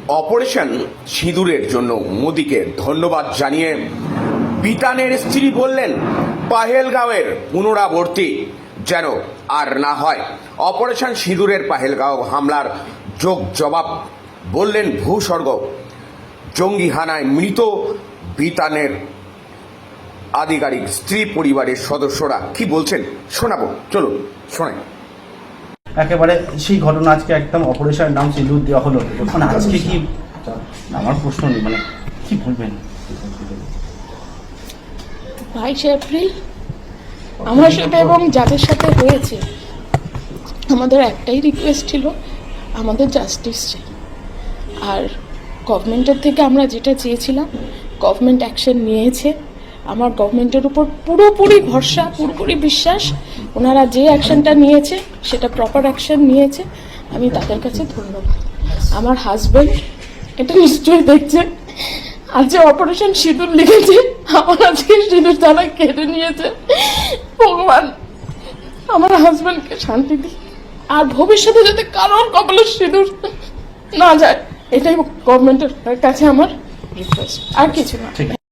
Operation সিঁদুরের জন্য মোদিকে ধন্যবাদ জানিয়ে বিতানের স্ত্রী বললেন পাহেলগাঁওয়ের পুনরাবর্তী যেন আর না হয়। অপারেশন সিঁদুরের পাহেলগাঁও হামলার যোগ জবাব বললেন ভূস্বর্গ। জঙ্গি হানায় মৃত বিতানের আধিকারিক স্ত্রী পরিবারের সদস্যরা কি বলছেন শোনাবো, চলুন শোনাই। একেবারে সেই ঘটনা আজকে একদম অপারেশনের নাম সিঁদুর দেওয়া হলো, মানে আজকে কি আমার প্রশ্ন নেই, মানে কি বলবেন? 22 এপ্রিল আমার সাথে এবং যাদের সাথে হয়েছে আমাদের একটাই রিকোয়েস্ট ছিল, আমাদের জাস্টিস চাই। আর গভর্নমেন্টের থেকে আমরা যেটা চেয়েছিলাম গভর্নমেন্ট অ্যাকশন নিয়েছে। আমার গভর্নমেন্টের উপর পুরোপুরি ভরসা, পুরোপুরি বিশ্বাস। ওনারা যে অ্যাকশনটা নিয়েছে সেটা প্রপার অ্যাকশন নিয়েছে, আমি তাদের কাছে ধন্যবাদ। আমার হাজব্যান্ড এটা নিশ্চয়ই দেখছেন, আর যে অপারেশন সিঁদুর লিখেছে আমার আজকে সিঁদুর তারা কেটে নিয়েছে। ভগবান আমার হাজব্যান্ডকে শান্তি দিই, আর ভবিষ্যতে যাতে কারোর কপালে সিঁদুর না যায়, এটাই গভর্নমেন্টের কাছে আমার রিকোয়েস্ট, আর কিছু না।